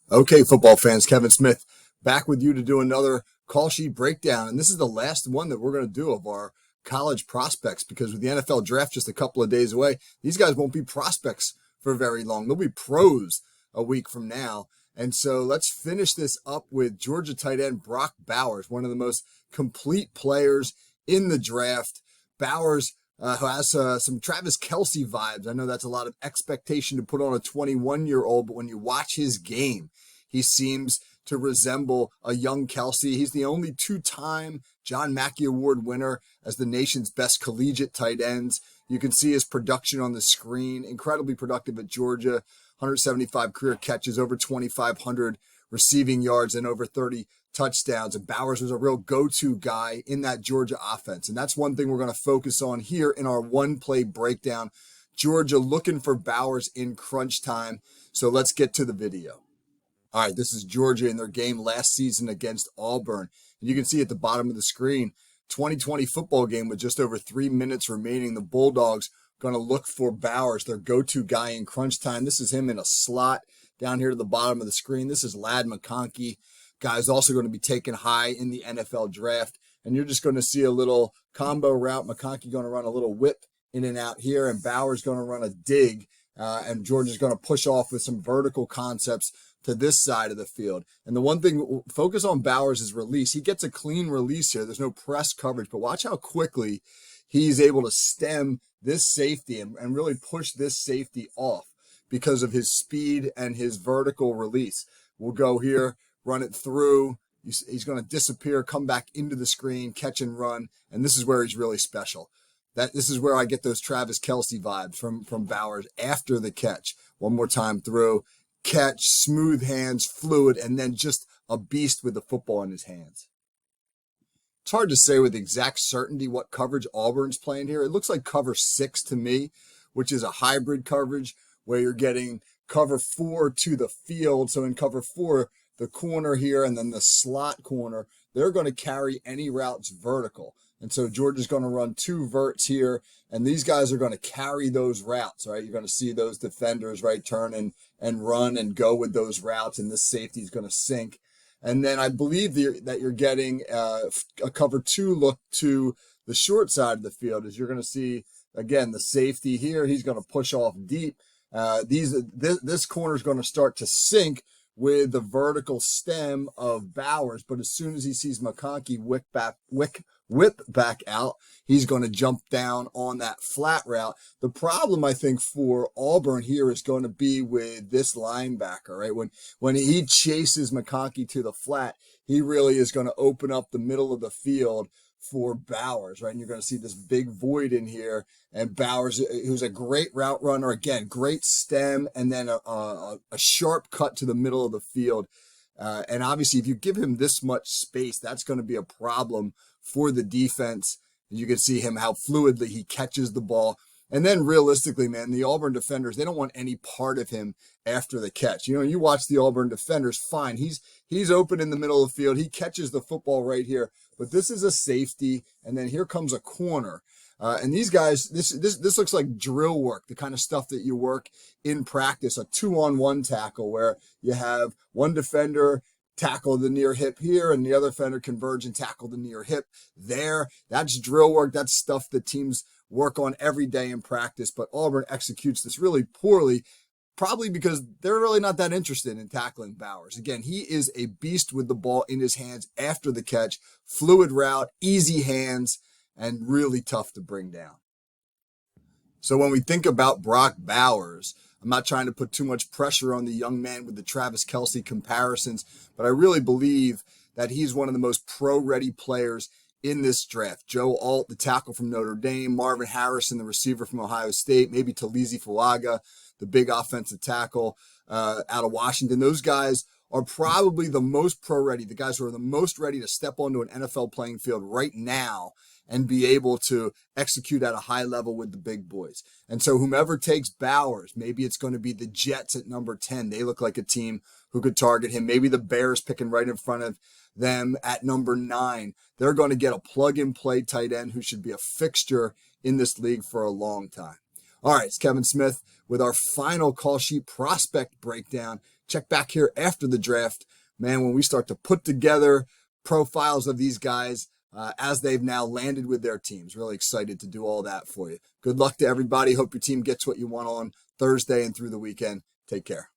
Okay, football fans, Kevin Smith back with you to do another call sheet breakdown. And this is the last one that we're going to do of our college prospects because with the NFL draft just a couple of days away, these guys won't be prospects for very long. They'll be pros a week from now. And so let's finish this up with Georgia tight end Brock Bowers, one of the most complete players in the draft. Bowers who has some Travis Kelce vibes. I know that's a lot of expectation to put on a 21-year-old, but when you watch his game, he seems to resemble a young Kelce. He's the only two-time John Mackey Award winner as the nation's best collegiate tight ends. You can see his production on the screen. Incredibly productive at Georgia. 175 career catches, over 2,500 receiving yards, and over 30 touchdowns. And Bowers was a real go-to guy in that Georgia offense. And that's one thing we're going to focus on here in our one-play breakdown. Georgia looking for Bowers in crunch time. So let's get to the video. All right, this is Georgia in their game last season against Auburn. And you can see at the bottom of the screen, 2020 football game with just over 3 minutes remaining. The Bulldogs going to look for Bowers, their go-to guy in crunch time. This is him in a slot down here to the bottom of the screen. This is Ladd McConkey. Guy's also going to be taken high in the NFL draft. And you're just going to see a little combo route. McConkey going to run a little whip in and out here, and Bowers going to run a dig. And Georgia's going to push off with some vertical concepts to this side of the field. And the one thing, focus on Bowers' is release. He gets a clean release here. There's no press coverage, but watch how quickly he's able to stem this safety and really push this safety off because of his speed and his vertical release. We'll go here, run it through. He's going to disappear, come back into the screen, catch and run. And this is where he's really special. This is where I get those Travis Kelce vibes from Bowers after the catch. One more time through, catch, smooth hands, fluid, and then just a beast with the football in his hands. It's hard to say with exact certainty what coverage Auburn's playing here. It looks like cover 6 to me, which is a hybrid coverage where you're getting cover 4 to the field. So in cover 4, the corner here and then the slot corner, they're going to carry any routes vertical. And so Georgia's going to run 2 verts here, and these guys are going to carry those routes, right? You're going to see those defenders, right, turn and run and go with those routes, and this safety is going to sink. And then I believe that you're getting a cover 2 look to the short side of the field, as you're going to see, again, the safety here. He's going to push off deep. This corner is going to start to sink with the vertical stem of Bowers, but as soon as he sees McConkey whip back out, he's going to jump down on that flat route. The problem, I think, for Auburn here is going to be with this linebacker, right? When he chases McConkey to the flat, he really is going to open up the middle of the field for Bowers, right? And you're going to see this big void in here. And Bowers, who's a great route runner, again, great stem, and then a sharp cut to the middle of the field. And obviously, if you give him this much space, that's going to be a problem for the defense. You can see him, how fluidly he catches the ball. And then realistically, man, the Auburn defenders, they don't want any part of him after the catch. You know, you watch the Auburn defenders, fine. He's open in the middle of the field. He catches the football right here. But this is a safety, and then here comes a corner. And these guys, this looks like drill work, the kind of stuff that you work in practice, a 2-on-1 tackle where you have one defender tackle the near hip here and the other defender converge and tackle the near hip there. That's drill work. That's stuff that teams work on every day in practice, but Auburn executes this really poorly, probably because they're really not that interested in tackling Bowers. Again, he is a beast with the ball in his hands after the catch, fluid route, easy hands, and really tough to bring down. So when we think about Brock Bowers, I'm not trying to put too much pressure on the young man with the Travis Kelce comparisons, but I really believe that he's one of the most pro-ready players in this draft. Joe Alt, the tackle from Notre Dame, Marvin Harrison, the receiver from Ohio State, maybe Talizi Fuaga, the big offensive tackle out of Washington. Those guys are probably the most pro-ready, the guys who are the most ready to step onto an NFL playing field right now and be able to execute at a high level with the big boys. And so whomever takes Bowers, maybe it's going to be the Jets at number 10. They look like a team who could target him. Maybe the Bears picking right in front of them at number 9. They're going to get a plug-and-play tight end who should be a fixture in this league for a long time. All right, it's Kevin Smith with our final call sheet prospect breakdown. Check back here after the draft, man, when we start to put together profiles of these guys as they've now landed with their teams. Really excited to do all that for you. Good luck to everybody. Hope your team gets what you want on Thursday and through the weekend. Take care.